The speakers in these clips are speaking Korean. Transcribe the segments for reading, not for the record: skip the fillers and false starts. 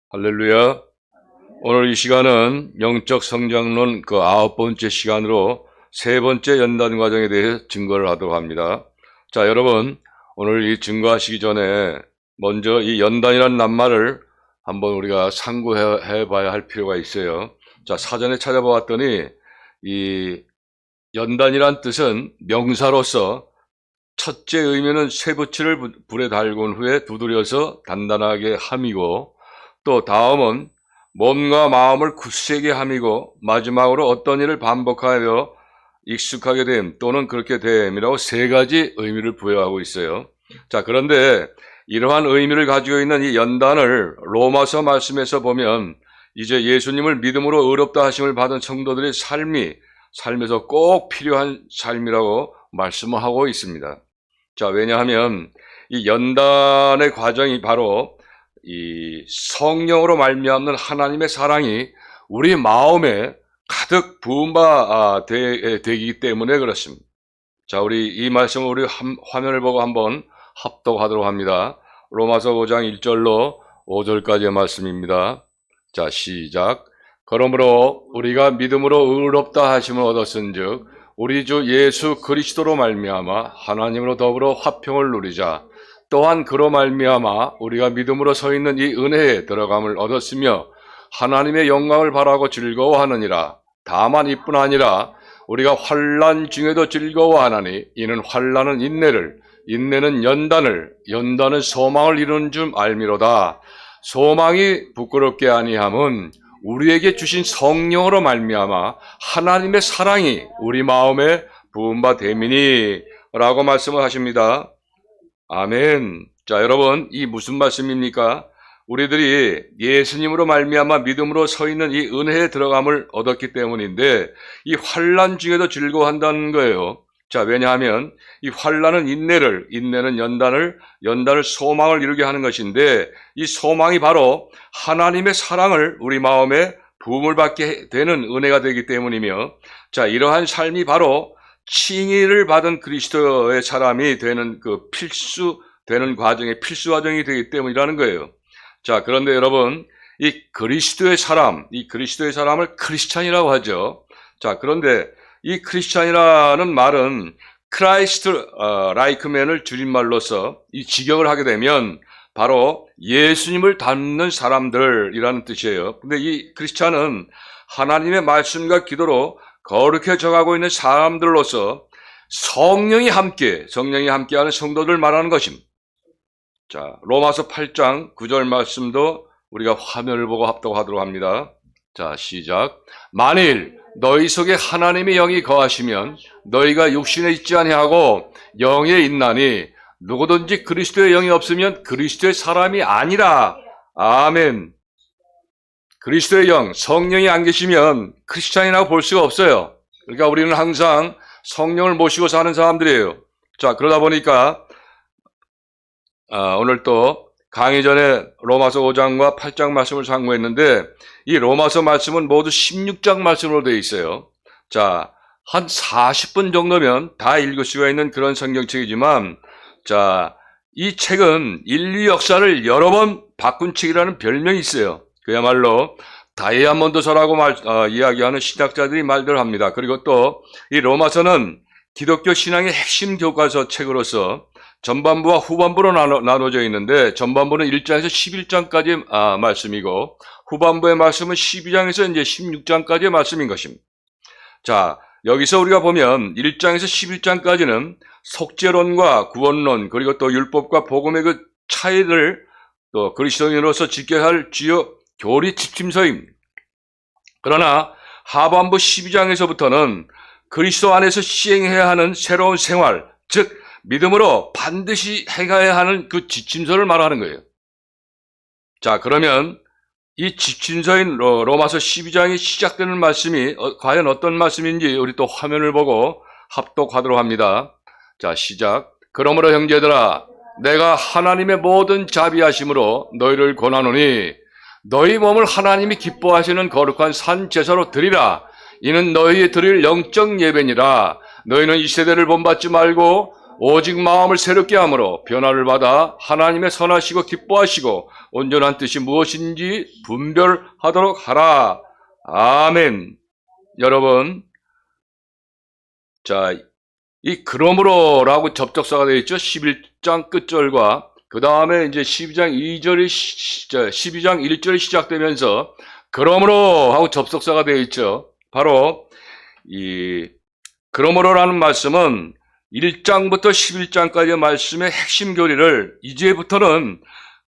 할렐루야. 오늘 이 시간은 영적 성장론 그 9번째 시간으로 세 번째 연단 과정에 대해 증거를 하도록 합니다. 자, 여러분, 오늘 이 증거하시기 전에 먼저 이 연단이라는 낱말을 한번 우리가 상고해 봐야 할 필요가 있어요. 자, 사전에 찾아보았더니 이 연단이란 뜻은 명사로서 첫째 의미는 쇠붙이를 불에 달군 후에 두드려서 단단하게 함이고, 또 다음은 몸과 마음을 굳세게 함이고, 마지막으로 어떤 일을 반복하여 익숙하게 됨 또는 그렇게 됨이라고 세 가지 의미를 부여하고 있어요. 자, 그런데 이러한 의미를 가지고 있는 이 연단을 로마서 말씀에서 보면 이제 예수님을 믿음으로 의롭다 하심을 받은 성도들의 삶에서 꼭 필요한 삶이라고 말씀을 하고 있습니다. 자, 왜냐하면 이 연단의 과정이 바로 이 성령으로 말미암는 하나님의 사랑이 우리 마음에 가득 부은 바 되기 때문에 그렇습니다. 자, 우리 이 말씀을 우리 화면을 보고 한번 합독하도록 합니다. 로마서 5장 1절로 5절까지의 말씀입니다. 자, 시작. 그러므로 우리가 믿음으로 의롭다 하심을 얻었은즉 우리 주 예수 그리스도로 말미암아 하나님으로 더불어 화평을 누리자. 또한 그로 말미암아 우리가 믿음으로 서 있는 이 은혜에 들어감을 얻었으며 하나님의 영광을 바라고 즐거워하느니라. 다만 이뿐 아니라 우리가 환난 중에도 즐거워하나니 이는 환난은 인내를, 인내는 연단을, 연단은 소망을 이루는 줄 알미로다. 소망이 부끄럽게 아니함은 우리에게 주신 성령으로 말미암아 하나님의 사랑이 우리 마음에 부은 바 됨이니 라고 말씀을 하십니다. 아멘. 자, 여러분, 이 무슨 말씀입니까? 우리들이 예수님으로 말미암아 믿음으로 서 있는 이 은혜에 들어감을 얻었기 때문인데 이 환난 중에도 즐거워한다는 거예요. 자, 왜냐하면 이 환난은 인내를, 인내는 연단을, 연단을 소망을 이루게 하는 것인데 이 소망이 바로 하나님의 사랑을 우리 마음에 부음을 받게 되는 은혜가 되기 때문이며, 자, 이러한 삶이 바로 칭의를 받은 그리스도의 사람이 되는 그 필수 과정이 되기 때문이라는 거예요. 자, 그런데 여러분, 이 그리스도의 사람을 크리스찬이라고 하죠. 자, 그런데 이 크리스찬이라는 말은 크라이스트 라이크맨을 줄임말로서 이 직역을 하게 되면 바로 예수님을 닮는 사람들이라는 뜻이에요. 근데 이 크리스찬은 하나님의 말씀과 기도로 거룩해 져가고 있는 사람들로서 성령이 함께하는 성도들 말하는 것입니다. 자, 로마서 8장 9절 말씀도 우리가 화면을 보고 합독하도록 합니다. 자, 시작. 만일 너희 속에 하나님의 영이 거하시면 너희가 육신에 있지 아니하고 영에 있나니 누구든지 그리스도의 영이 없으면 그리스도의 사람이 아니라. 아멘. 그리스도의 영, 성령이 안 계시면 크리스찬이라고 볼 수가 없어요. 그러니까 우리는 항상 성령을 모시고 사는 사람들이에요. 자, 그러다 보니까 오늘 또 강의 전에 로마서 5장과 8장 말씀을 상고했는데 이 로마서 말씀은 모두 16장 말씀으로 되어 있어요. 자, 한 40분 정도면 다 읽을 수가 있는 그런 성경책이지만, 자, 이 책은 인류 역사를 여러 번 바꾼 책이라는 별명이 있어요. 그야말로 다이아몬드서라고 이야기하는 신학자들이 말들 합니다. 그리고 또 이 로마서는 기독교 신앙의 핵심 교과서 책으로서 전반부와 후반부로 나눠져 있는데, 전반부는 1장에서 11장까지의 말씀이고 후반부의 말씀은 12장에서 이제 16장까지의 말씀인 것입니다. 자, 여기서 우리가 보면 1장에서 11장까지는 속죄론과 구원론, 그리고 또 율법과 복음의 그 차이를 또 그리스도인으로서 지켜야 할 주요 교리 지침서입니다. 그러나 하반부 12장에서부터는 그리스도 안에서 시행해야 하는 새로운 생활, 즉 믿음으로 반드시 해가야 하는 그 지침서를 말하는 거예요. 자, 그러면 이 지침서인 로마서 12장이 시작되는 말씀이 과연 어떤 말씀인지 우리 또 화면을 보고 합독하도록 합니다. 자, 시작. 그러므로 형제들아, 내가 하나님의 모든 자비하심으로 너희를 권하노니 너희 몸을 하나님이 기뻐하시는 거룩한 산 제사로 드리라. 이는 너희의 드릴 영적 예배니라. 너희는 이 세대를 본받지 말고 오직 마음을 새롭게 함으로 변화를 받아 하나님의 선하시고 기뻐하시고 온전한 뜻이 무엇인지 분별하도록 하라. 아멘. 여러분, 자, 이 그러므로라고 접속사가 되어 있죠. 11장 끝절과 그 다음에 이제 12장 2절이 12장 1절이 시작되면서 그러므로 하고 접속사가 되어 있죠. 바로 이 그러므로라는 말씀은 1장부터 11장까지의 말씀의 핵심 교리를 이제부터는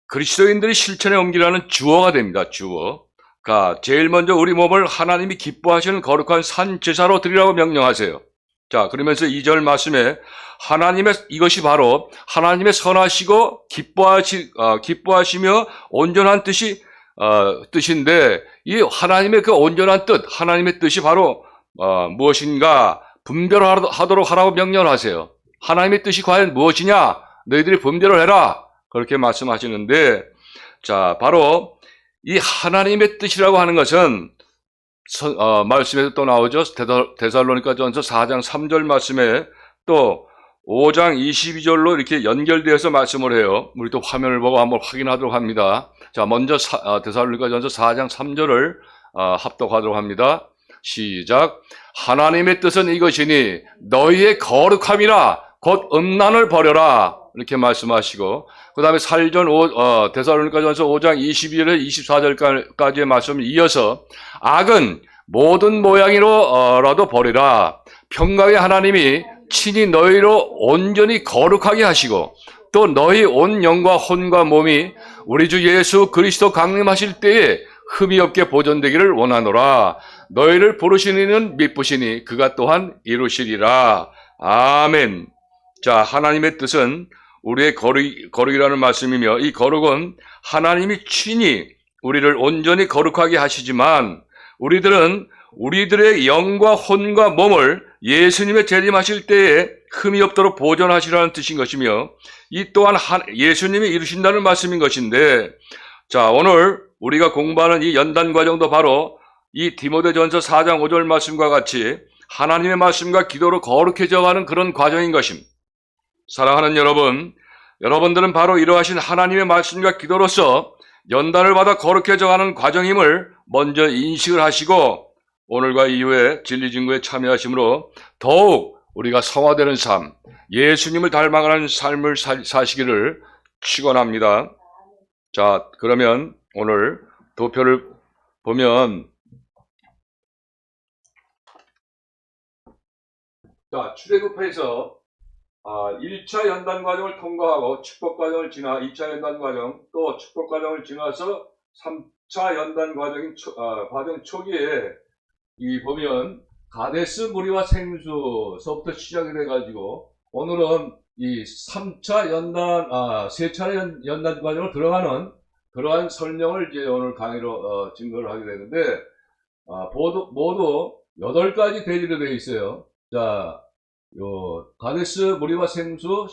그리스도인들이 실천에 옮기라는 주어가 됩니다. 주어. 그러니까 제일 먼저 우리 몸을 하나님이 기뻐하시는 거룩한 산 제사로 드리라고 명령하세요. 자, 그러면서 2절 말씀에 이것이 바로 하나님의 선하시고 기뻐하시며 온전한 뜻인데, 이 하나님의 그 온전한 뜻, 하나님의 뜻이 바로 무엇인가 분별하도록 하라고 명령을 하세요. 하나님의 뜻이 과연 무엇이냐? 너희들이 분별을 해라. 그렇게 말씀하시는데, 자, 바로 이 하나님의 뜻이라고 하는 것은 말씀에서 또 나오죠. 데살로니가전서 4장 3절 말씀에 또 5장 22절로 이렇게 연결되어서 말씀을 해요. 우리 또 화면을 보고 한번 확인하도록 합니다. 자, 먼저 데살로니가전서 4장 3절을 합독하도록 합니다. 시작. 하나님의 뜻은 이것이니 너희의 거룩함이라 곧 음란을 버려라. 이렇게 말씀하시고, 그 다음에 데살로니가전서 5장 22절에서 24절까지의 말씀을 이어서 악은 모든 모양으로라도 버리라. 평강의 하나님이 친히 너희로 온전히 거룩하게 하시고 또 너희 온 영과 혼과 몸이 우리 주 예수 그리스도 강림하실 때에 흠이 없게 보존되기를 원하노라. 너희를 부르신 이는 미쁘시니 그가 또한 이루시리라. 아멘. 자, 하나님의 뜻은 우리의 거룩이라는 말씀이며, 이 거룩은 하나님이 친히 우리를 온전히 거룩하게 하시지만 우리들은 우리들의 영과 혼과 몸을 예수님의 재림하실 때에 흠이 없도록 보존하시라는 뜻인 것이며, 이 또한 예수님이 이루신다는 말씀인 것인데, 자, 오늘 우리가 공부하는 이 연단 과정도 바로 이 디모데전서 4장 5절 말씀과 같이 하나님의 말씀과 기도로 거룩해져가는 그런 과정인 것입니다. 사랑하는 여러분들은 바로 이러하신 하나님의 말씀과 기도로서 연단을 받아 거룩해져가는 과정임을 먼저 인식을 하시고 오늘과 이후에 진리증거에 참여하심으로 더욱 우리가 성화되는 삶, 예수님을 닮아가는 삶을 사시기를 축원합니다. 자, 그러면 오늘 도표를 보면, 자, 출애굽해서 1차 연단 과정을 통과하고 축복 과정을 지나 2차 연단 과정, 또 축복 과정을 지나서 3차 연단 과정 초기에 보면 가데스 무리와 생수서부터 시작이 돼가지고 오늘은 이 3차 세 차례 연단 과정을 들어가는 그러한 설명을 이제 오늘 강의로 증거를 하게 되는데, 모두 8가지 대지로 되어 있어요. 자, 가데스 무리와 생수,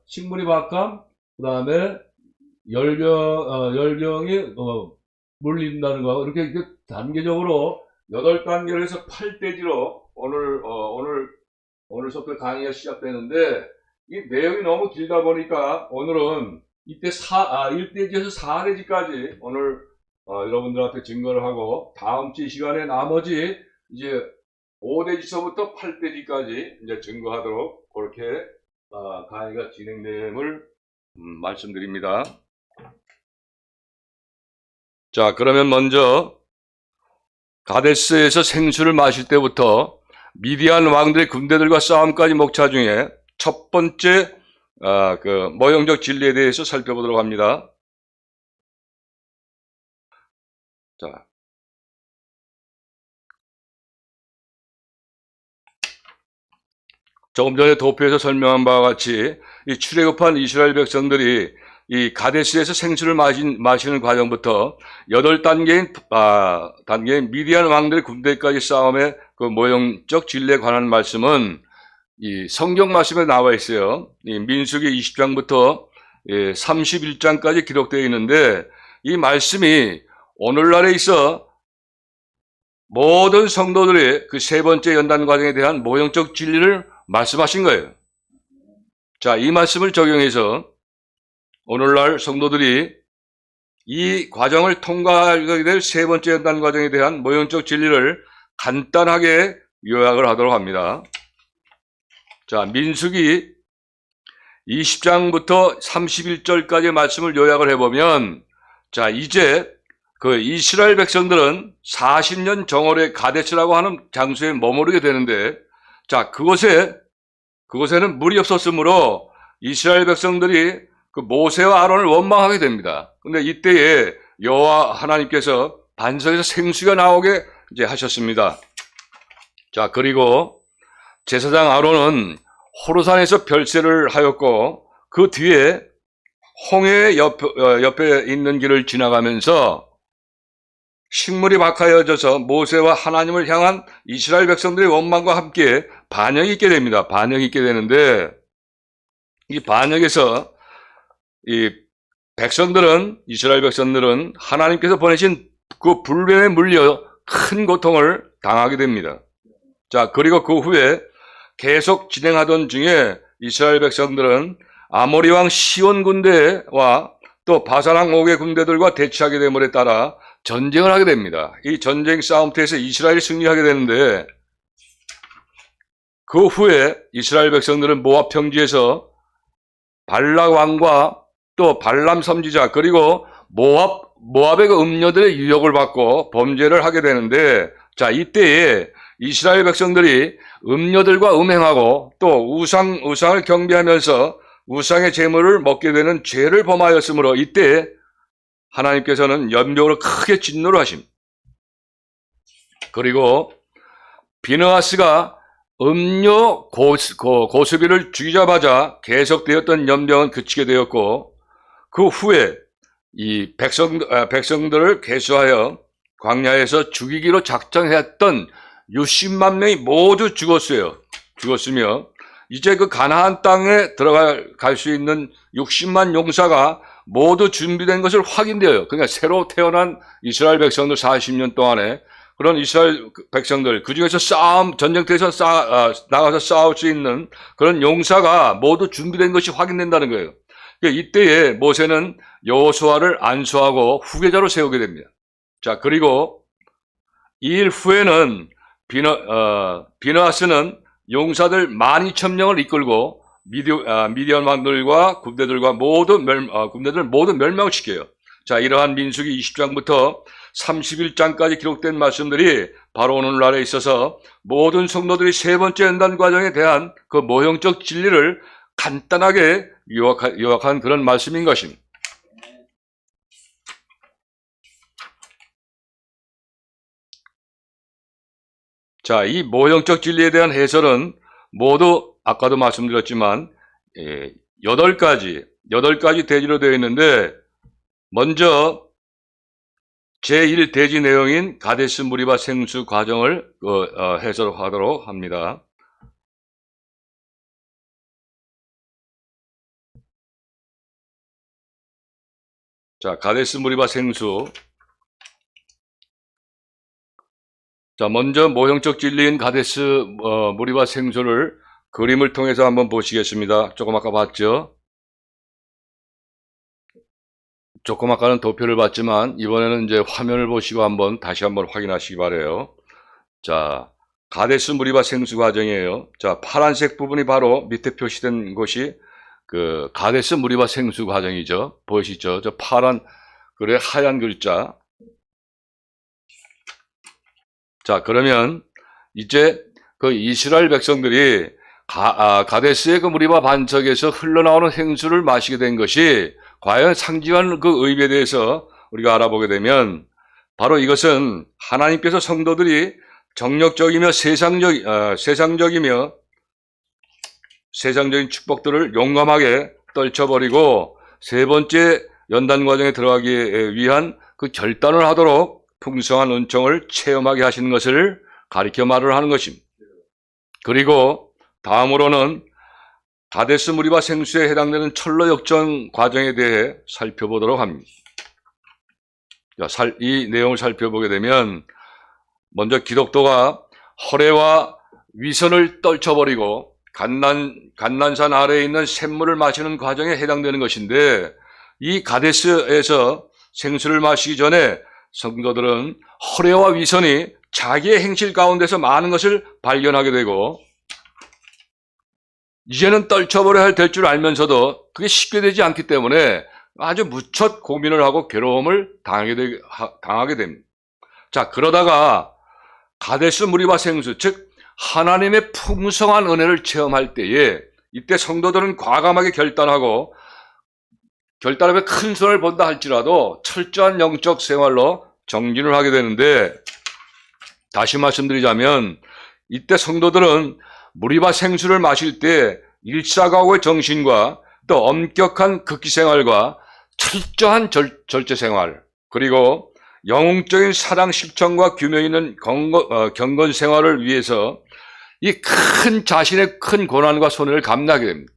식물이 박감, 그 다음에 열병이 물린다는 거, 이렇게 단계적으로 8단계로 해서 8대지로 오늘부터 강의가 시작되는데, 이 내용이 너무 길다 보니까 오늘은 이때 1대지에서 4대지까지 오늘 여러분들한테 증거를 하고, 다음 주 이 시간에 나머지 이제 5대지서부터 8대지까지 이제 증거하도록 그렇게 강의가 진행됨을 말씀드립니다. 자, 그러면 먼저 가데스에서 생수를 마실 때부터 미디안 왕들의 군대들과 싸움까지 목차 중에 첫 번째 모형적 진리에 대해서 살펴보도록 합니다. 자, 조금 전에 도표에서 설명한 바와 같이 이 출애굽한 이스라엘 백성들이 이 가데스에서 생수를 마시는 과정부터 8단계인 미디안 왕들의 군대까지 싸움의 그 모형적 진리에 관한 말씀은 이 성경 말씀에 나와 있어요. 이 민수기 20장부터 31장까지 기록되어 있는데, 이 말씀이 오늘날에 있어 모든 성도들의 그 세 번째 연단 과정에 대한 모형적 진리를 말씀하신 거예요. 자, 이 말씀을 적용해서 오늘날 성도들이 이 과정을 통과하게 될 세 번째 연단 과정에 대한 모형적 진리를 간단하게 요약을 하도록 합니다. 자, 민수기 20장부터 31절까지의 말씀을 요약을 해보면, 자, 이제 그 이스라엘 백성들은 40년 정월의 가데스라고 하는 장소에 머무르게 되는데, 자, 그곳에는 물이 없었으므로 이스라엘 백성들이 그 모세와 아론을 원망하게 됩니다. 근데 이때에 여호와 하나님께서 반석에서 생수가 나오게 이제 하셨습니다. 자, 그리고 제사장 아론은 호르산에서 별세를 하였고, 그 뒤에 홍해 옆에 있는 길을 지나가면서 식물이 박하여져서 모세와 하나님을 향한 이스라엘 백성들의 원망과 함께 반역이 있게 됩니다. 반역이 있게 되는데, 이 반역에서 이 백성들은, 이스라엘 백성들은 하나님께서 보내신 그 불뱀에 물려 큰 고통을 당하게 됩니다. 자, 그리고 그 후에 계속 진행하던 중에 이스라엘 백성들은 아모리 왕 시온 군대와 또 바산 왕 옥의 군대들과 대치하게 됨에 따라 전쟁을 하게 됩니다. 이 전쟁 싸움터에서 이스라엘이 승리하게 되는데, 그 후에 이스라엘 백성들은 모압 평지에서 발락 왕과 또 발람 선지자, 그리고 모압의 그 음녀들의 유혹을 받고 범죄를 하게 되는데, 자, 이때에 이스라엘 백성들이 음녀들과 음행하고 또 우상을 경배하면서 우상의 제물을 먹게 되는 죄를 범하였으므로 이때 하나님께서는 연병으로 크게 진노를 하십니다. 그리고 비느하스가 음녀 고수비를 죽이자마자 계속되었던 연병은 그치게 되었고, 그 후에 이 백성들을 계수하여 광야에서 죽이기로 작정했던 60만 명이 모두 죽었으며, 이제 그 가나안 땅에 들어갈 수 있는 60만 용사가 모두 준비된 것을 확인되어요. 그러니까 새로 태어난 이스라엘 백성들 40년 동안에 그런 이스라엘 백성들, 그 중에서 전쟁터에서 나가서 싸울 수 있는 그런 용사가 모두 준비된 것이 확인된다는 거예요. 그러니까 이때에 모세는 여호수아를 안수하고 후계자로 세우게 됩니다. 자, 그리고 이 일 후에는 비느하스는 용사들 12,000명을 이끌고 미디안 왕들과 군대들 모두 멸망시켜요. 자, 이러한 민수기 20장부터 31장까지 기록된 말씀들이 바로 오늘날에 있어서 모든 성도들이 세 번째 연단 과정에 대한 그 모형적 진리를 간단하게 요약한 그런 말씀인 것입니다. 자, 이 모형적 진리에 대한 해설은 모두 아까도 말씀드렸지만 8가지 대지로 되어 있는데, 먼저 제1대지 내용인 가데스 무리바 생수 과정을 해설하도록 합니다. 자, 가데스 무리바 생수. 자, 먼저 모형적 진리인 가데스 무리바 생수를 그림을 통해서 한번 보시겠습니다. 조금 아까 봤죠? 조금 아까는 도표를 봤지만 이번에는 이제 화면을 보시고 다시 한번 확인하시기 바래요. 자, 가데스 무리바 생수 과정이에요. 자, 파란색 부분이 바로 밑에 표시된 곳이 그 가데스 무리바 생수 과정이죠. 보이시죠? 저 파란, 그래 하얀 글자. 자, 그러면 이제 그 이스라엘 백성들이 가데스의 그 무리바 반석에서 흘러나오는 생수를 마시게 된 것이 과연 상징하는 그 의미에 대해서 우리가 알아보게 되면, 바로 이것은 하나님께서 성도들이 정력적이며 세상적인 축복들을 용감하게 떨쳐버리고 세 번째 연단 과정에 들어가기 위한 그 결단을 하도록 풍성한 은총을 체험하게 하시는 것을 가리켜 말을 하는 것입니다. 그리고 다음으로는 가데스 무리바 생수에 해당되는 철로 역정 과정에 대해 살펴보도록 합니다. 이 내용을 살펴보게 되면, 먼저 기독도가 허례와 위선을 떨쳐버리고 감난산 아래에 있는 샘물을 마시는 과정에 해당되는 것인데, 이 가데스에서 생수를 마시기 전에 성도들은 허례와 위선이 자기의 행실 가운데서 많은 것을 발견하게 되고, 이제는 떨쳐버려야 될 줄 알면서도 그게 쉽게 되지 않기 때문에 아주 무척 고민을 하고 괴로움을 당하게 됩니다. 자, 그러다가 가데스 무리바 생수, 즉 하나님의 풍성한 은혜를 체험할 때에 이때 성도들은 과감하게 결단하며 큰 손을 본다 할지라도 철저한 영적 생활로 정진을 하게 되는데, 다시 말씀드리자면 이때 성도들은 무리바 생수를 마실 때 일사각오의 정신과 또 엄격한 극기생활과 철저한 절제 생활, 그리고 영웅적인 사랑 실천과 규명 있는 경건 생활을 위해서 이 큰 자신의 큰 고난과 손해를 감내하게 됩니다.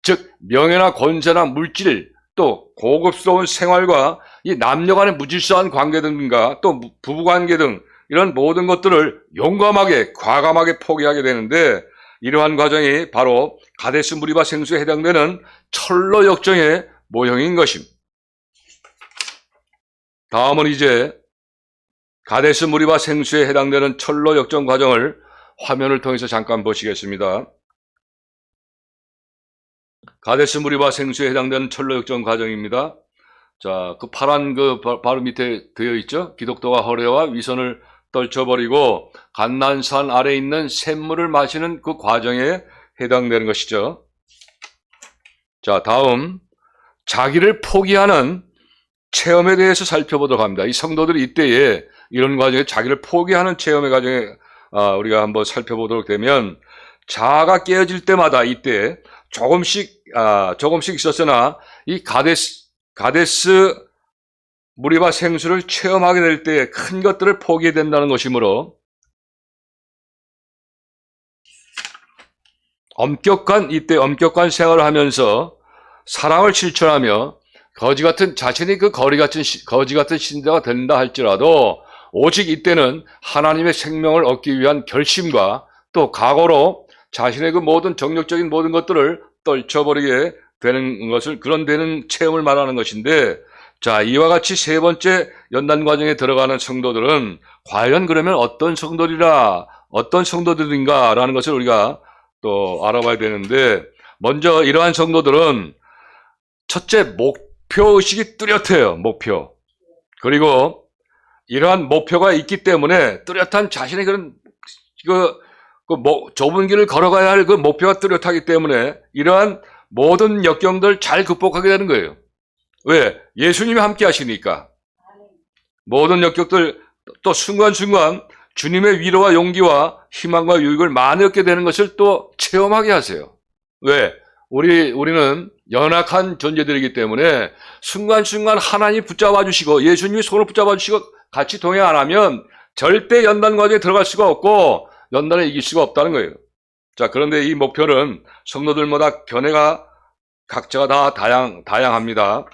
즉 명예나 권세나 물질, 또 고급스러운 생활과 이 남녀 간의 무질서한 관계 등과 또 부부관계 등 이런 모든 것들을 용감하게 과감하게 포기하게 되는데, 이러한 과정이 바로 가데스 무리바 생수에 해당되는 철로 역정의 모형인 것입니다. 다음은 이제 가데스 무리바 생수에 해당되는 철로 역정 과정을 화면을 통해서 잠깐 보시겠습니다. 가데스 무리바 생수에 해당되는 철로 역정 과정입니다. 자, 그 파란 바로 밑에 되어 있죠. 기독도가 허례와 위선을 떨쳐버리고 감난산 아래에 있는 샘물을 마시는 그 과정에 해당되는 것이죠. 자, 다음 자기를 포기하는 체험에 대해서 살펴보도록 합니다. 이 성도들이 이때에 이런 과정에 자기를 포기하는 체험의 과정에 우리가 한번 살펴보도록 되면, 자아가 깨어질 때마다 이때 조금씩 있었으나 이 가데스 무리바 생수를 체험하게 될 때 큰 것들을 포기해야 된다는 것이므로, 엄격한 생활을 하면서 사랑을 실천하며 자신이 그 거지 같은 신자가 된다 할지라도 오직 이때는 하나님의 생명을 얻기 위한 결심과 또 각오로 자신의 그 모든 정력적인 모든 것들을 떨쳐버리게 되는 것을, 되는 체험을 말하는 것인데, 자, 이와 같이 세 번째 연단 과정에 들어가는 성도들은 과연 그러면 어떤 성도들인가라는 것을 우리가 또 알아봐야 되는데, 먼저 이러한 성도들은 첫째, 목표의식이 뚜렷해요. 목표. 그리고 이러한 목표가 있기 때문에 뚜렷한 자신의 좁은 길을 걸어가야 할 그 목표가 뚜렷하기 때문에 이러한 모든 역경들 잘 극복하게 되는 거예요. 왜? 예수님이 함께 하시니까. 모든 역경들, 또 순간순간 주님의 위로와 용기와 희망과 유익을 많이 얻게 되는 것을 또 체험하게 하세요. 왜? 우리는 연약한 존재들이기 때문에 순간순간 하나님이 붙잡아 주시고 예수님이 손을 붙잡아 주시고 같이 동행 안 하면 절대 연단 과정에 들어갈 수가 없고 연단에 이길 수가 없다는 거예요. 자, 그런데 이 목표는 성도들마다 견해가 각자가 다 다양합니다.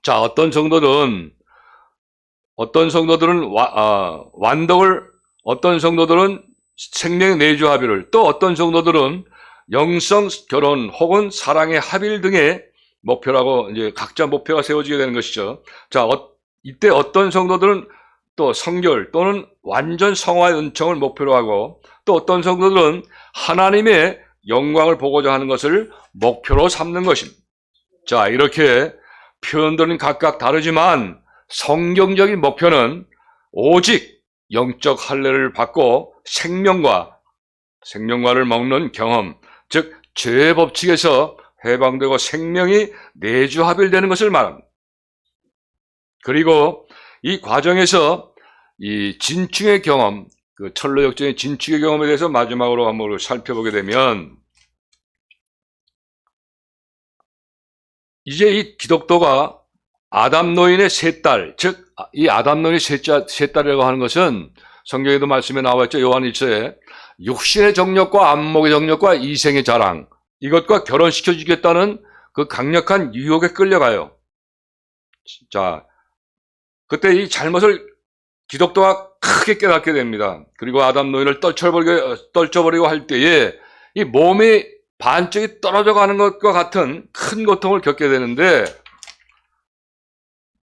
자, 어떤 성도들은 완덕을, 어떤 성도들은 생명 내주 합의를, 또 어떤 성도들은 영성 결혼 혹은 사랑의 합일 등의 목표라고 이제 각자 목표가 세워지게 되는 것이죠. 자, 이때 어떤 성도들은 또 성결 또는 완전 성화의 은총을 목표로 하고, 또 어떤 성도들은 하나님의 영광을 보고자 하는 것을 목표로 삼는 것입니다. 자, 이렇게 표현들은 각각 다르지만 성경적인 목표는 오직 영적 할례를 받고 생명과를 먹는 경험, 즉 죄의 법칙에서 해방되고 생명이 내주합일되는 것을 말합니다. 그리고 이 과정에서 이 진충의 경험, 그 철로 역정의 진충의 경험에 대해서 마지막으로 한번 살펴보게 되면, 이제 이 기독도가 아담 노인의 세 딸, 즉 이 아담 노인의 세 딸이라고 하는 것은 성경에도 말씀에 나와 있죠. 요한 1서에 육신의 정력과 안목의 정력과 이생의 자랑, 이것과 결혼시켜 주겠다는 그 강력한 유혹에 끌려가요. 자, 그때 이 잘못을 기독도가 크게 깨닫게 됩니다. 그리고 아담 노인을 떨쳐버리고 할 때에 이 몸이 반쪽이 떨어져 가는 것과 같은 큰 고통을 겪게 되는데,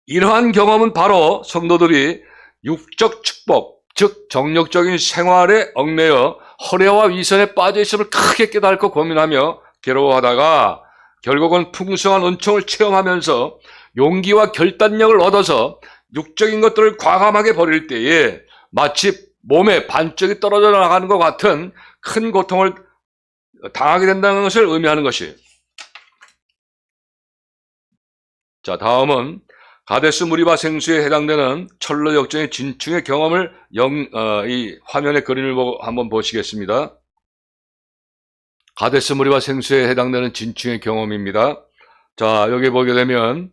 이러한 경험은 바로 성도들이 육적 축복, 즉 정욕적인 생활에 얽매여 허례와 위선에 빠져 있음을 크게 깨닫고 고민하며 괴로워하다가 결국은 풍성한 은총을 체험하면서 용기와 결단력을 얻어서 육적인 것들을 과감하게 버릴 때에 마치 몸에 반쪽이 떨어져 나가는 것 같은 큰 고통을 당하게 된다는 것을 의미하는 것이. 자, 다음은 가데스 무리바 생수에 해당되는 철로 역정의 진충의 경험을 이 화면의 그림을 보고 한번 보시겠습니다. 가데스 무리바 생수에 해당되는 진충의 경험입니다. 자, 여기 보게 되면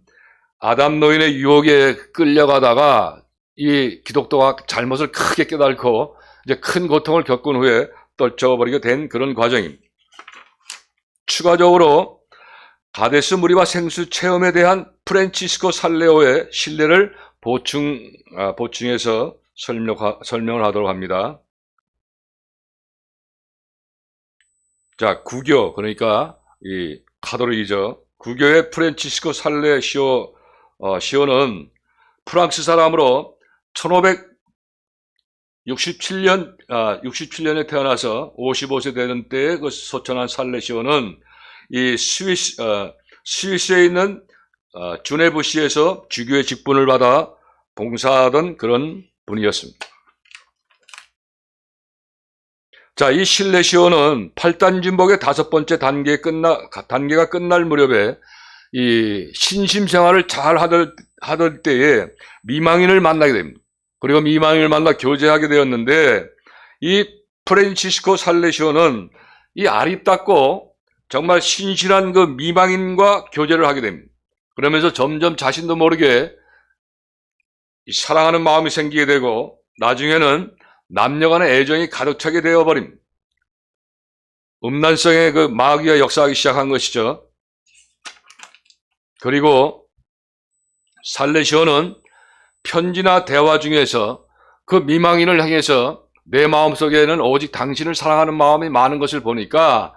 아담 노인의 유혹에 끌려가다가 이 기독도가 잘못을 크게 깨닫고 이제 큰 고통을 겪은 후에 떨쳐버리게 된 그런 과정입니다. 추가적으로 가데스 무리바 생수 체험에 대한 프란치스코 살레오의 신뢰를 보충해서 설명을 하도록 합니다. 자, 구교, 그러니까 이 카톨릭이죠. 구교의 프란치스코 살레 시오는 프랑스 사람으로 1567년에 태어나서 55세 되는 때에 그 소천한 살레 시오는 이 스위스에 있는 주네부시에서 주교의 직분을 받아 봉사하던 그런 분이었습니다. 자, 이 실레시오는 8단 진복의 5번째 단계가 끝날 무렵에 이 신심생활을 잘 하던 때에 미망인을 만나게 됩니다. 그리고 미망인을 만나 교제하게 되었는데, 이 프란치스코 살레시오는 이 아리따고 정말 신실한 그 미망인과 교제를 하게 됩니다. 그러면서 점점 자신도 모르게 사랑하는 마음이 생기게 되고, 나중에는 남녀간의 애정이 가득 차게 되어버립니다. 음란성의 그 마귀가 역사하기 시작한 것이죠. 그리고 살레시오는 편지나 대화 중에서 그 미망인을 향해서 내 마음속에는 오직 당신을 사랑하는 마음이 많은 것을 보니까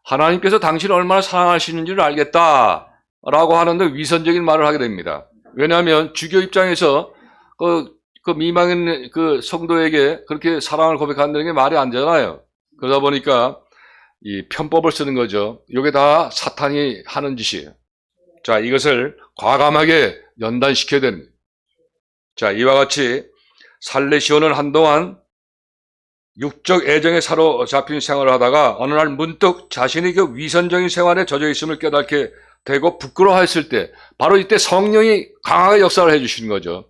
하나님께서 당신을 얼마나 사랑하시는지를 알겠다라고 하는데 위선적인 말을 하게 됩니다. 왜냐하면 주교 입장에서 그 미망인 그 성도에게 그렇게 사랑을 고백한다는 게 말이 안 되잖아요. 그러다 보니까 이 편법을 쓰는 거죠. 이게 다 사탄이 하는 짓이에요. 자, 이것을 과감하게 연단시켜야 됩니다. 자, 이와 같이 살레시오는 한동안 육적 애정에 사로잡힌 생활을 하다가 어느 날 문득 자신이 그 위선적인 생활에 젖어 있음을 깨닫게 되고 부끄러워했을 때, 바로 이때 성령이 강하게 역사를 해주시는 거죠.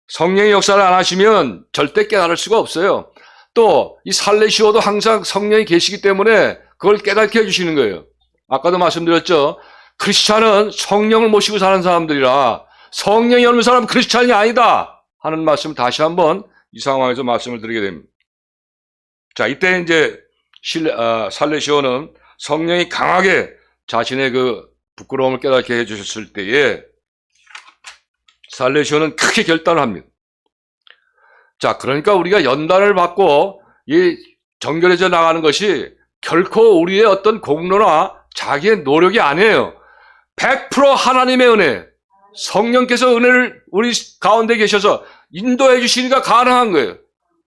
성령이 역사를 안 하시면 절대 깨달을 수가 없어요. 또 이 살레시오도 항상 성령이 계시기 때문에 그걸 깨닫게 해주시는 거예요. 아까도 말씀드렸죠. 크리스찬은 성령을 모시고 사는 사람들이라 성령이 없는 사람은 크리스찬이 아니다 하는 말씀을 다시 한번 이 상황에서 말씀을 드리게 됩니다. 자, 이때 이제 살레시오는 성령이 강하게 자신의 그 부끄러움을 깨닫게 해주셨을 때에 살레시오는 크게 결단을 합니다. 자, 그러니까 우리가 연단을 받고 이 정결해져 나가는 것이 결코 우리의 어떤 공로나 자기의 노력이 아니에요. 100% 하나님의 은혜, 성령께서 은혜를 우리 가운데 계셔서 인도해 주시니까 가능한 거예요.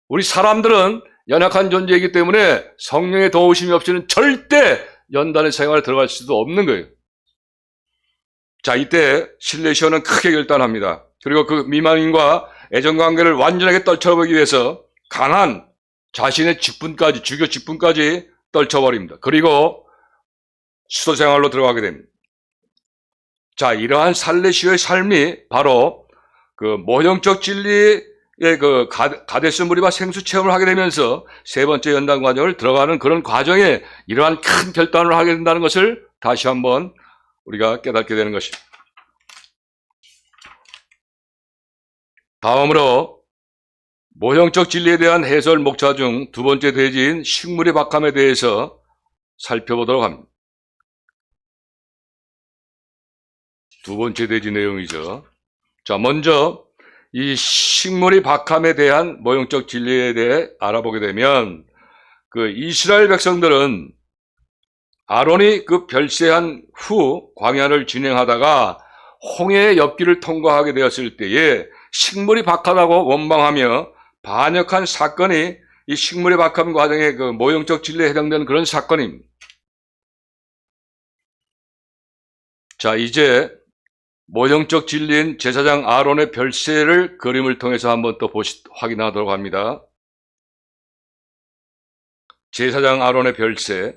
우리 사람들은 연약한 존재이기 때문에 성령의 도우심이 없이는 절대 연단의 생활에 들어갈 수도 없는 거예요. 자, 이때 실레시오는 크게 결단합니다. 그리고 그 미망인과 애정관계를 완전하게 떨쳐버리기 위해서 강한 자신의 직분까지, 주교 직분까지 떨쳐버립니다. 그리고 수도생활로 들어가게 됩니다. 자, 이러한 살레시오의 삶이 바로 그 모형적 진리의 그 가데스 무리바 생수 체험을 하게 되면서 세 번째 연단 과정을 들어가는 그런 과정에 이러한 큰 결단을 하게 된다는 것을 다시 한번 우리가 깨닫게 되는 것입니다. 다음으로 모형적 진리에 대한 해설 목차 중 두 번째 대지인 식물의 박함에 대해서 살펴보도록 합니다. 두 번째 대지 내용이죠. 자, 먼저 이 식물의 박함에 대한 모형적 진리에 대해 알아보게 되면 그 이스라엘 백성들은 아론이 그 별세한 후 광야를 진행하다가 홍해의 엽기를 통과하게 되었을 때에 식물이 박하다고 원망하며 반역한 사건이 이 식물의 박함 과정의 그 모형적 진리에 해당되는 그런 사건입니다. 자, 이제 모형적 진리인 제사장 아론의 별세를 그림을 통해서 한번 또 확인하도록 합니다. 제사장 아론의 별세.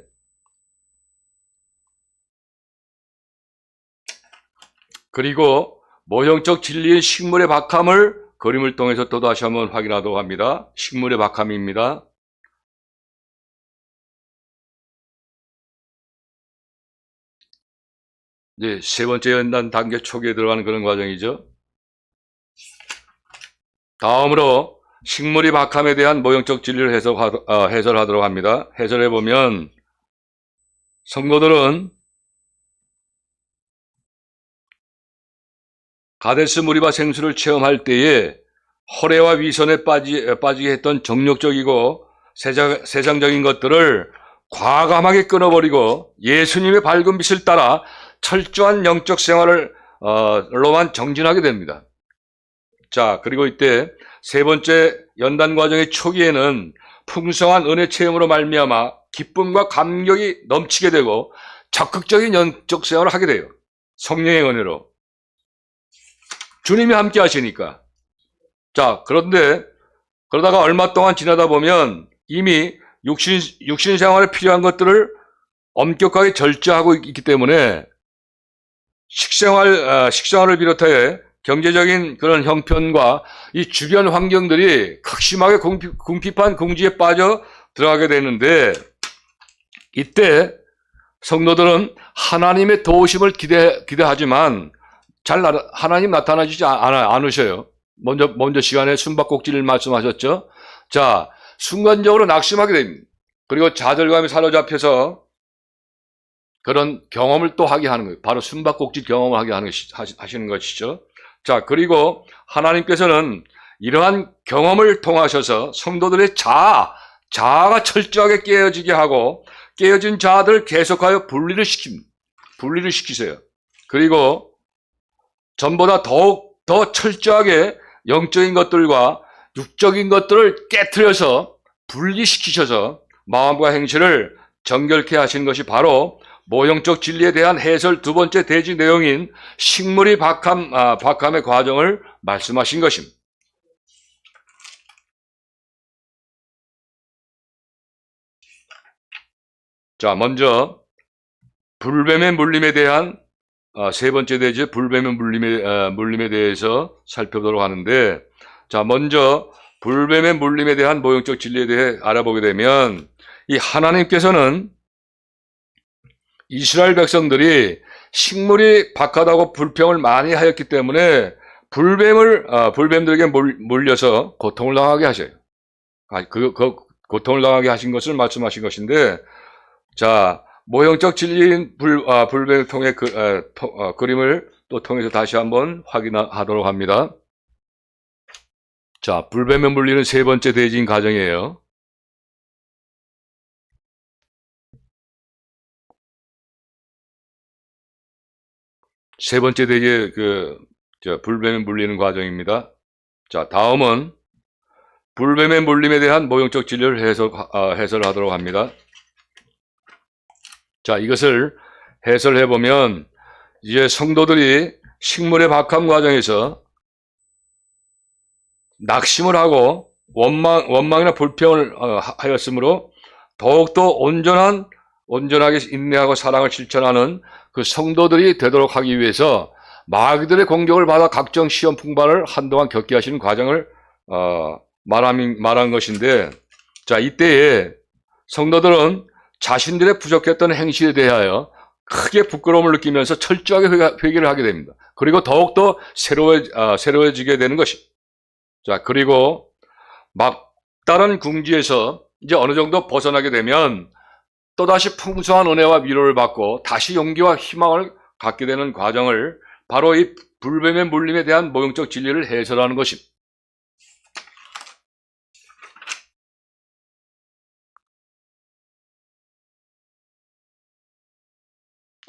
그리고 모형적 진리인 식물의 박함을 그림을 통해서 또 다시 한번 확인하도록 합니다. 식물의 박함입니다. 이제 세 번째 연단 단계 초기에 들어가는 그런 과정이죠. 다음으로 식물이 박함에 대한 모형적 진리를 해설하도록 합니다. 해설해보면 성도들은 가데스 무리바 생수를 체험할 때에 허례와 위선에 빠지게 했던 정욕적이고 세상적인 것들을 과감하게 끊어버리고 예수님의 밝은 빛을 따라 철저한 영적 생활을 로만 정진하게 됩니다. 자, 그리고 이때 세 번째 연단 과정의 초기에는 풍성한 은혜 체험으로 말미암아 기쁨과 감격이 넘치게 되고 적극적인 영적 생활을 하게 돼요. 성령의 은혜로. 주님이 함께 하시니까. 자, 그러다가 얼마 동안 지나다 보면 이미 육신 생활에 필요한 것들을 엄격하게 절제하고 있기 때문에 식생활을 비롯해 경제적인 그런 형편과 이 주변 환경들이 극심하게 궁핍한 궁지에 빠져 들어가게 되는데, 이때 성도들은 하나님의 도우심을 기대하지만 하나님 나타나지 않으셔요. 먼저 시간에 숨바꼭질을 말씀하셨죠. 자, 순간적으로 낙심하게 됩니다. 그리고 좌절감에 사로잡혀서 그런 경험을 또 하게 하는 거예요. 바로 숨바꼭질 경험을 하게 하시는 것이죠. 자, 그리고 하나님께서는 이러한 경험을 통하셔서 성도들의 자아가 철저하게 깨어지게 하고 깨어진 자아들을 계속하여 분리를 시키세요. 그리고 전보다 더욱 더 철저하게 영적인 것들과 육적인 것들을 깨트려서 분리시키셔서 마음과 행실을 정결케 하신 것이 바로 모형적 진리에 대한 해설 두 번째 대지 내용인 식물이 박함의 과정을 말씀하신 것입니다. 자, 먼저 불뱀의 물림에 대한 세 번째 대지 불뱀의 물림에 대해서 살펴보도록 하는데, 자, 먼저 불뱀의 물림에 대한 모형적 진리에 대해 알아보게 되면 이 하나님께서는 이스라엘 백성들이 식물이 박하다고 불평을 많이 하였기 때문에 불뱀들에게 물려서 고통을 당하게 하셔요. 고통을 당하게 하신 것을 말씀하신 것인데, 자, 모형적 진리인 불뱀을 통해 그림을 또 통해서 다시 한번 확인하도록 합니다. 자, 불뱀에 물리는 세 번째 대지인 과정이에요. 세 번째 대지의 불뱀에 물리는 과정입니다. 자, 다음은 불뱀의 물림에 대한 모형적 진리를 해설하도록 합니다. 자, 이것을 해설해보면 이제 성도들이 식물의 박함 과정에서 낙심을 하고 원망이나 불평을 하였으므로 더욱더 온전하게 인내하고 사랑을 실천하는 그 성도들이 되도록 하기 위해서 마귀들의 공격을 받아 각종 시험 풍파를 한동안 겪게 하시는 과정을 말한 것인데, 자, 이때에 성도들은 자신들의 부족했던 행실에 대하여 크게 부끄러움을 느끼면서 철저하게 회개를 하게 됩니다. 그리고 더욱더 새로워지게 되는 것입니다. 자, 그리고 다른 궁지에서 이제 어느 정도 벗어나게 되면 또다시 풍성한 은혜와 위로를 받고 다시 용기와 희망을 갖게 되는 과정을 바로 이 불뱀의 물림에 대한 모형적 진리를 해설하는 것입니다.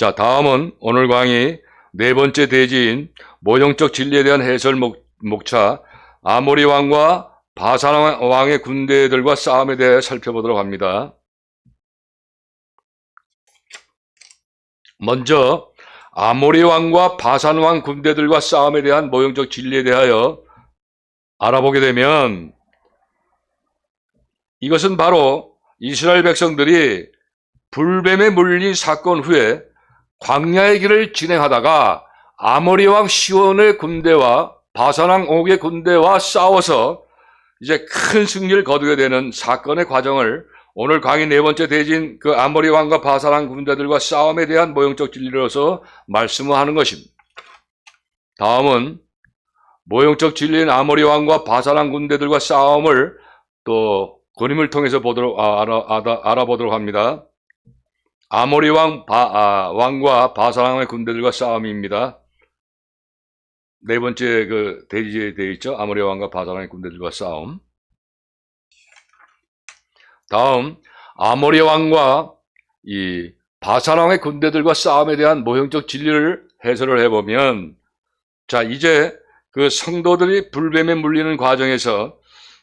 자, 다음은 오늘 강의 네 번째 대지인 모형적 진리에 대한 해설 목차 아모리 왕과 바산 왕의 군대들과 싸움에 대해 살펴보도록 합니다. 먼저 아모리 왕과 바산 왕 군대들과 싸움에 대한 모형적 진리에 대하여 알아보게 되면, 이것은 바로 이스라엘 백성들이 불뱀에 물린 사건 후에 광야의 길을 진행하다가 아모리 왕 시온의 군대와 바산 왕 옥의 군대와 싸워서 이제 큰 승리를 거두게 되는 사건의 과정을 오늘 강의 네 번째 대진 그 아모리 왕과 바산 왕 군대들과 싸움에 대한 모형적 진리로서 말씀을 하는 것입니다. 다음은 모형적 진리인 아모리 왕과 바산 왕 군대들과 싸움을 또 그림을 통해서 알아보도록 합니다. 아모리 왕과 바산 왕의 군대들과 싸움입니다. 네 번째 그 대지에 되어 있죠. 아모리 왕과 바산 왕의 군대들과 싸움. 다음 아모리 왕과 이 바산 왕의 군대들과 싸움에 대한 모형적 진리를 해설을 해보면, 자, 이제 그 성도들이 불뱀에 물리는 과정에서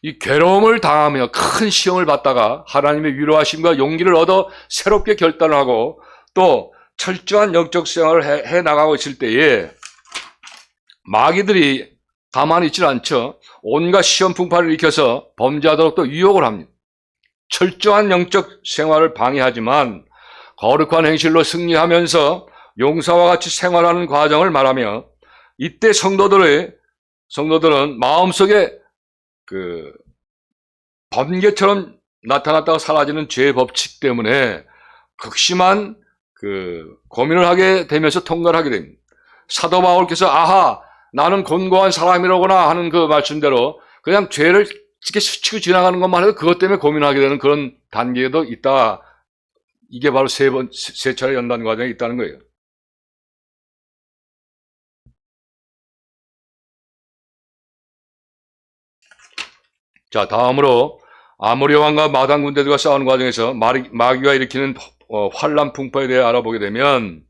이 괴로움을 당하며 큰 시험을 받다가 하나님의 위로하심과 용기를 얻어 새롭게 결단을 하고 또 철저한 영적 생활을 해 나가고 있을 때에 마귀들이 가만히 있질 않죠. 온갖 시험 풍파를 일으켜서 범죄하도록 또 유혹을 합니다. 철저한 영적 생활을 방해하지만 거룩한 행실로 승리하면서 용사와 같이 생활하는 과정을 말하며, 이때 성도들은 마음속에 그 번개처럼 나타났다가 사라지는 죄의 법칙 때문에 극심한 그 고민을 하게 되면서 통과를 하게 됩니다. 사도 바울께서 아하 나는 곤고한 사람이로구나 하는 그 말씀대로 그냥 죄를 이렇게 스치고 지나가는 것만 해도 그것 때문에 고민하게 되는 그런 단계도 있다. 이게 바로 세 차례 연단 과정에 있다는 거예요. 자, 다음으로 아모리 왕과 마당 군대들과 싸우는 과정에서 마귀가 일으키는 환란 풍파에 대해 알아보게 되면,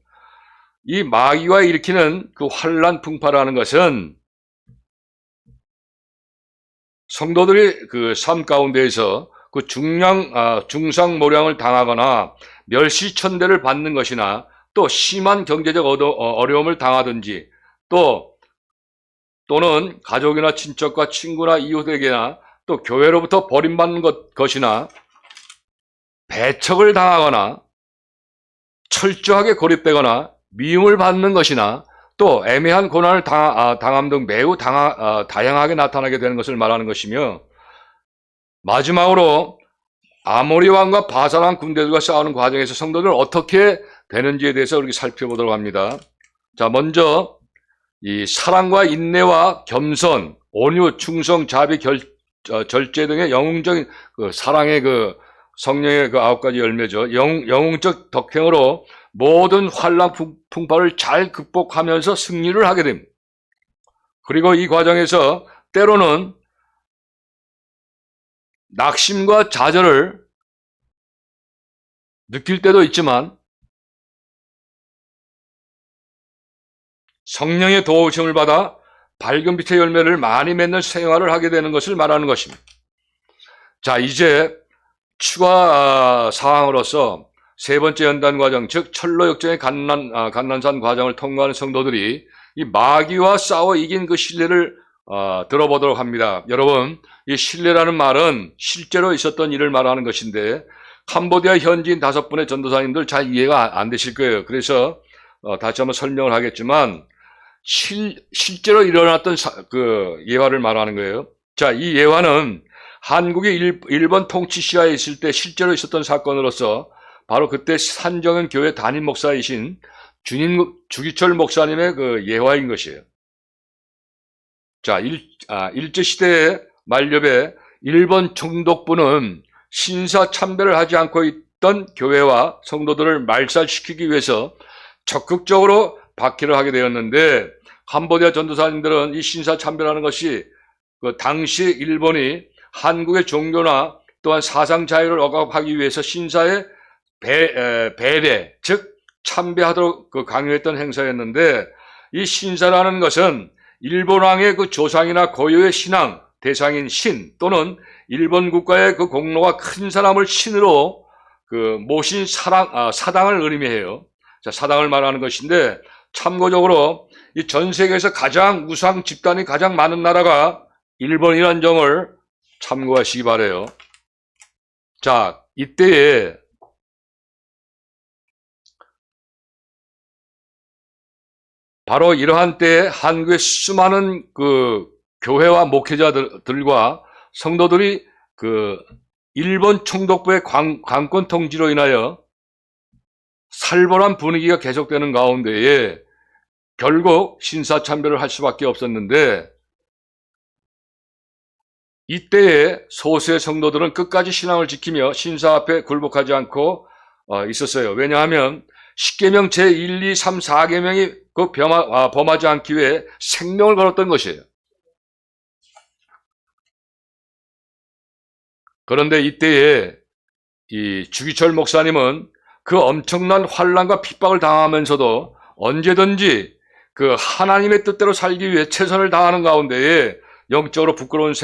이 마귀가 일으키는 그 환란 풍파라는 것은 성도들이 그 삶 가운데에서 그 중상모략을 당하거나 멸시천대를 받는 것이나 또 심한 경제적 어려움을 당하든지 또는 가족이나 친척과 친구나 이웃에게나 또 교회로부터 버림받는 것이나 배척을 당하거나 철저하게 고립되거나 미움을 받는 것이나 또 애매한 고난을 당함 등 매우 다양하게 나타나게 되는 것을 말하는 것이며, 마지막으로 아모리 왕과 바산 왕 군대들과 싸우는 과정에서 성도들 어떻게 되는지에 대해서 우리 살펴보도록 합니다. 자, 먼저 이 사랑과 인내와 겸손, 온유, 충성, 자비, 절제 등의 영웅적인 그 사랑의 그 성령의 그 9가지 열매죠. 영웅적 덕행으로 모든 환란 풍파를 잘 극복하면서 승리를 하게 됩니다. 그리고 이 과정에서 때로는 낙심과 좌절을 느낄 때도 있지만 성령의 도우심을 받아 밝은 빛의 열매를 많이 맺는 생활을 하게 되는 것을 말하는 것입니다. 자, 이제 추가 사항으로서 세 번째 연단 과정, 즉 철로 역정의 간난산 과정을 통과하는 성도들이 이 마귀와 싸워 이긴 그 신뢰를 들어보도록 합니다. 여러분, 이 신뢰라는 말은 실제로 있었던 일을 말하는 것인데 캄보디아 현지인 5분의 전도사님들 잘 이해가 안 되실 거예요. 그래서 다시 한번 설명을 하겠지만 실제로 일어났던 그 예화를 말하는 거예요. 자, 이 예화는 한국이 일본 통치 시하에 있을 때 실제로 있었던 사건으로서 바로 그때 산정현 교회 담임 목사이신 주기철 목사님의 그 예화인 것이에요. 자, 일제시대의 만렵에 일본 총독부는 신사 참배를 하지 않고 있던 교회와 성도들을 말살시키기 위해서 적극적으로 박해를 하게 되었는데, 캄보디아 전도사님들은 이 신사 참배라는 것이 그 당시 일본이 한국의 종교나 또한 사상 자유를 억압하기 위해서 신사의 배대, 즉 참배하도록 강요했던 행사였는데, 이 신사라는 것은 일본 왕의 그 조상이나 고유의 신앙 대상인 신 또는 일본 국가의 그 공로가 큰 사람을 신으로 모신 사당을 의미해요. 자, 사당을 말하는 것인데, 참고적으로 이 전 세계에서 가장 우상 집단이 가장 많은 나라가 일본이라는 점을 참고하시기 바래요. 자, 이때에 바로 이러한 때에 한국의 수많은 교회와 목회자들과 성도들이 일본 총독부의 관권 통지로 인하여 살벌한 분위기가 계속되는 가운데에 결국 신사참배를 할 수밖에 없었는데, 이때에 소수의 성도들은 끝까지 신앙을 지키며 신사 앞에 굴복하지 않고 있었어요. 왜냐하면 십계명 제1, 2, 3, 4계명이 범하지 않기 위해 생명을 걸었던 것이에요. 그런데 이때에 이 주기철 목사님은 그 엄청난 환난과 핍박을 당하면서도 언제든지 하나님의 뜻대로 살기 위해 최선을 다하는 가운데에 영적으로 부끄러운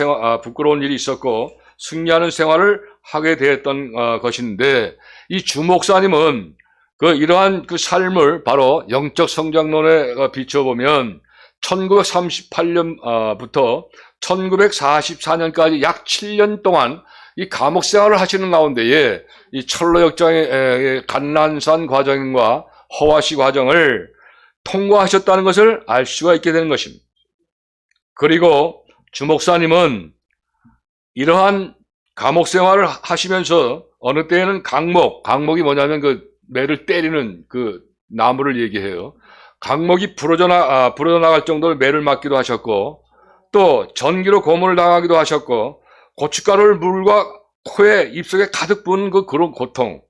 일이 있었고 승리하는 생활을 하게 되었던 것인데, 이 주 목사님은 이러한 삶을 바로 영적 성장론에 비춰보면 1938년부터 1944년까지 약 7년 동안 이 감옥 생활을 하시는 가운데에 이 철로역장의 간난산 과정과 허와시 과정을 통과하셨다는 것을 알 수가 있게 되는 것입니다. 그리고 주 목사님은 이러한 감옥 생활을 하시면서 어느 때에는 강목이 뭐냐면 매를 때리는 나무를 얘기해요. 강목이 부러져 나갈 정도로 매를 맞기도 하셨고, 또 전기로 고문을 당하기도 하셨고, 고춧가루를 물과 코에 입속에 가득 부은 그런 고통.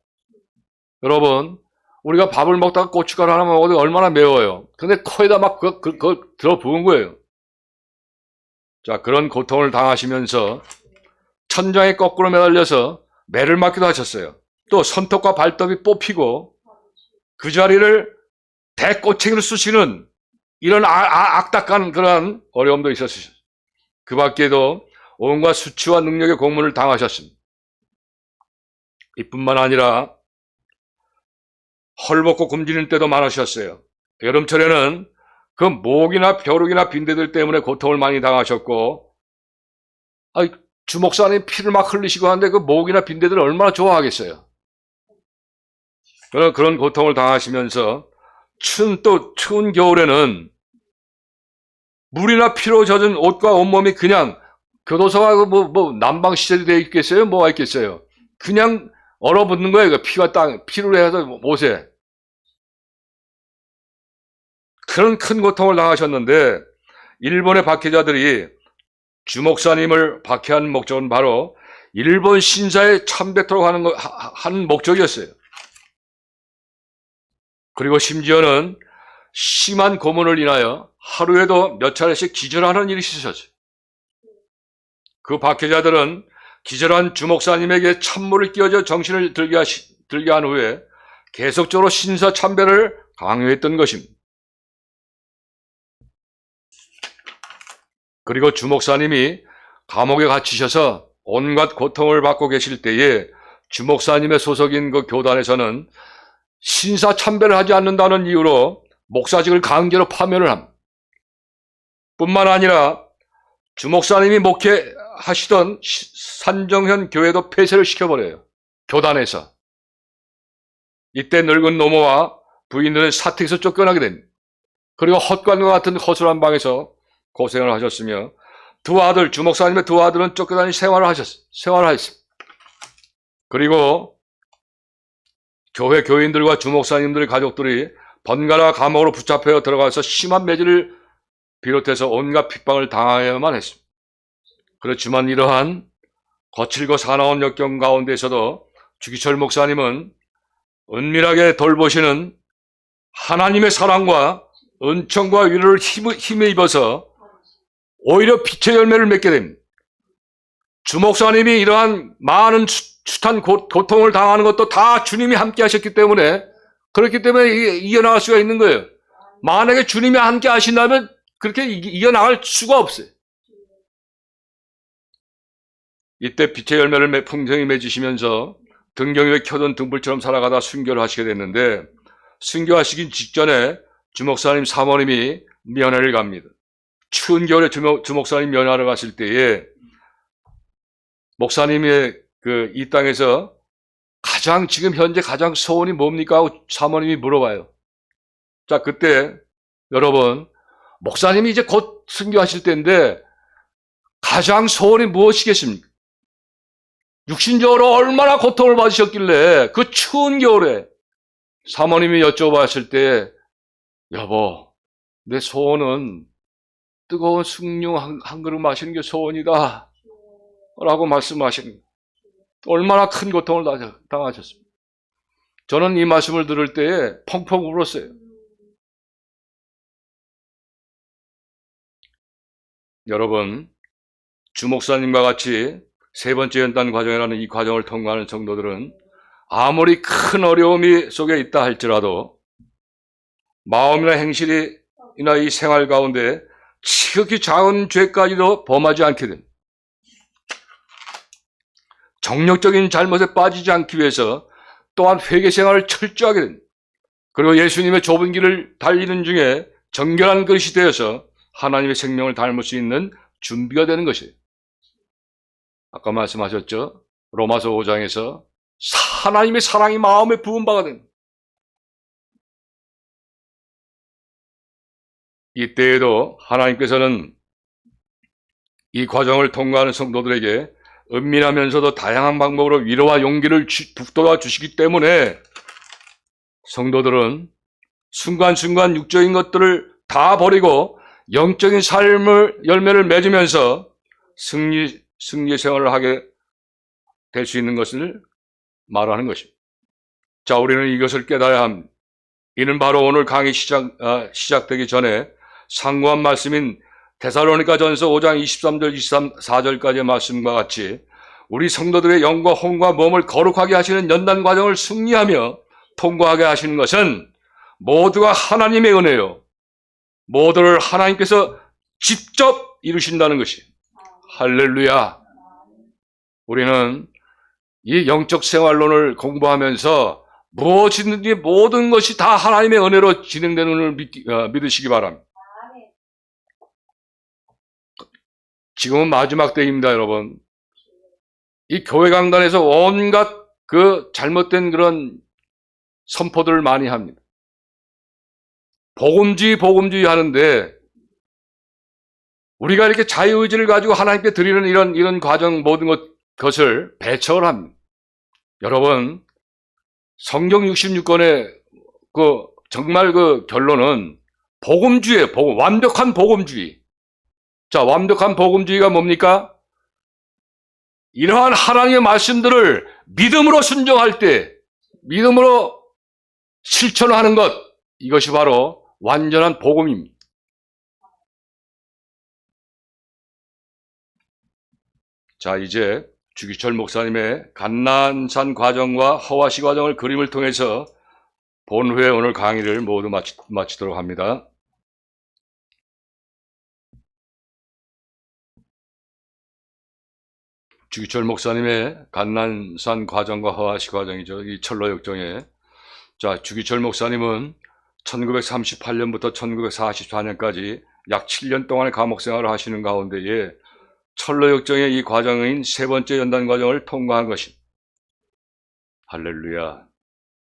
여러분, 우리가 밥을 먹다가 고춧가루 하나 먹어도 얼마나 매워요. 근데 코에다 막 그걸 들어 부은 거예요. 자, 그런 고통을 당하시면서 천장에 거꾸로 매달려서 매를 맞기도 하셨어요. 또 손톱과 발톱이 뽑히고 그 자리를 대꼬챙이로 쑤시는 이런 악독한 그런 어려움도 있었어요. 그 밖에도 온갖 수치와 능력의 고문을 당하셨습니다. 이뿐만 아니라 헐벗고 굶주리는 때도 많으셨어요. 여름철에는 모기나 벼룩이나 빈대들 때문에 고통을 많이 당하셨고, 주 목사님 피를 막 흘리시고 하는데 모기나 빈대들 얼마나 좋아하겠어요. 그런 고통을 당하시면서 추운 겨울에는 물이나 피로 젖은 옷과 온몸이 그냥 교도소가 난방 시설이 되어 있겠어요? 뭐가 있겠어요? 그냥 얼어붙는 거예요. 피로 해서 옷에. 그런 큰 고통을 당하셨는데, 일본의 박해자들이 주 목사님을 박해한 목적은 바로 일본 신사에 참배토록 하는 목적이었어요. 그리고 심지어는 심한 고문을 인하여 하루에도 몇 차례씩 기절하는 일이 있으셨어요. 그 박해자들은 기절한 주 목사님에게 찬물을 끼얹어 정신을 들게 한 후에 계속적으로 신사 참배를 강요했던 것입니다. 그리고 주 목사님이 감옥에 갇히셔서 온갖 고통을 받고 계실 때에 주 목사님의 소속인 교단에서는 신사 참배를 하지 않는다는 이유로 목사직을 강제로 파면을 합니다. 뿐만 아니라 주 목사님이 목회하시던 산정현 교회도 폐쇄를 시켜버려요. 교단에서. 이때 늙은 노모와 부인들은 사택에서 쫓겨나게 됩니다. 그리고 헛간과 같은 허술한 방에서 고생을 하셨으며, 주 목사님의 두 아들은 쫓겨다니 생활을 하셨습니다. 그리고 교회 교인들과 주 목사님들의 가족들이 번갈아 감옥으로 붙잡혀 들어가서 심한 매질을 비롯해서 온갖 핍박을 당해야만 했습니다. 그렇지만 이러한 거칠고 사나운 역경 가운데서도 주기철 목사님은 은밀하게 돌보시는 하나님의 사랑과 은총과 위로를 힘에 입어서 오히려 빛의 열매를 맺게 됩니다. 주 목사님이 이러한 많은 숱한 고통을 당하는 것도 다 주님이 함께 하셨기 때문에 그렇기 때문에 이겨나갈 수가 있는 거예요. 만약에 주님이 함께 하신다면 그렇게 이겨나갈 수가 없어요. 이때 빛의 열매를 풍성히 맺으시면서 등경 위에 켜둔 등불처럼 살아가다 순교를 하시게 됐는데, 순교하시기 직전에 주목사님 사모님이 면회를 갑니다. 추운 겨울에 주목사님 면회하러 갔을 때에 목사님의 이 땅에서 지금 현재 가장 소원이 뭡니까? 하고 사모님이 물어봐요. 자, 그때 여러분, 목사님이 이제 곧 순교하실 때인데 가장 소원이 무엇이겠습니까? 육신적으로 얼마나 고통을 받으셨길래 그 추운 겨울에 사모님이 여쭤봤을 때, 여보, 내 소원은 뜨거운 숭늉 한 그릇 마시는 게 소원이다 라고 말씀하십니다. 얼마나 큰 고통을 당하셨습니까? 저는 이 말씀을 들을 때에 펑펑 울었어요. 여러분, 주목사님과 같이 세 번째 연단 과정이라는 이 과정을 통과하는 성도들은 아무리 큰 어려움이 속에 있다 할지라도 마음이나 행실이나 이 생활 가운데 지극히 작은 죄까지도 범하지 않게 됩니다. 정력적인 잘못에 빠지지 않기 위해서 또한 회개 생활을 철저하게 됩니다. 그리고 예수님의 좁은 길을 달리는 중에 정결한 것이 되어서 하나님의 생명을 닮을 수 있는 준비가 되는 것이에요. 아까 말씀하셨죠? 로마서 5장에서 하나님의 사랑이 마음에 부은 바가 됩니다. 이때에도 하나님께서는 이 과정을 통과하는 성도들에게 은밀하면서도 다양한 방법으로 위로와 용기를 북돋아 주시기 때문에 성도들은 순간순간 육적인 것들을 다 버리고 영적인 삶을 열매를 맺으면서 승리 생활을 하게 될 수 있는 것을 말하는 것입니다. 자, 우리는 이것을 깨달아야 합니다. 이는 바로 오늘 강의 시작되기 전에 상고한 말씀인 데살로니가전서 5장 23절 24절까지의 말씀과 같이 우리 성도들의 영과 혼과 몸을 거룩하게 하시는 연단 과정을 승리하며 통과하게 하시는 것은 모두가 하나님의 은혜요, 모두를 하나님께서 직접 이루신다는 것이. 할렐루야. 우리는 이 영적 생활론을 공부하면서 무엇이든지 모든 것이 다 하나님의 은혜로 진행되는 것을 믿으시기 바랍니다. 지금은 마지막 때입니다, 여러분. 이 교회 강단에서 온갖 잘못된 그런 선포들을 많이 합니다. 복음주의 하는데 우리가 이렇게 자유의지를 가지고 하나님께 드리는 이런 과정 모든 것을 배척을 합니다. 여러분, 성경 66권의 정말 결론은 복음주의예요. 완벽한 복음주의. 자, 완벽한 복음주의가 뭡니까? 이러한 하나님의 말씀들을 믿음으로 순종할 때, 믿음으로 실천하는 것, 이것이 바로 완전한 복음입니다. 자, 이제 주기철 목사님의 감난산 과정과 허와시 과정을 그림을 통해서 본후에 오늘 강의를 모두 마치도록 합니다. 주기철 목사님의 감난산 과정과 허와시 과정이죠. 이 철로 역정에. 자, 주기철 목사님은 1938년부터 1944년까지 약 7년 동안의 감옥 생활을 하시는 가운데에 철로 역정의 이 과정인 세 번째 연단 과정을 통과한 것입니다. 할렐루야.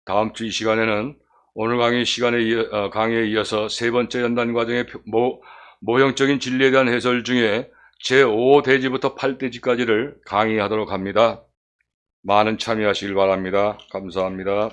다음 주 이 시간에는 오늘 강의에 이어서 세 번째 연단 과정의 모형적인 진리에 대한 해설 중에 제5대지부터 8대지까지를 강의하도록 합니다. 많은 참여하시길 바랍니다. 감사합니다.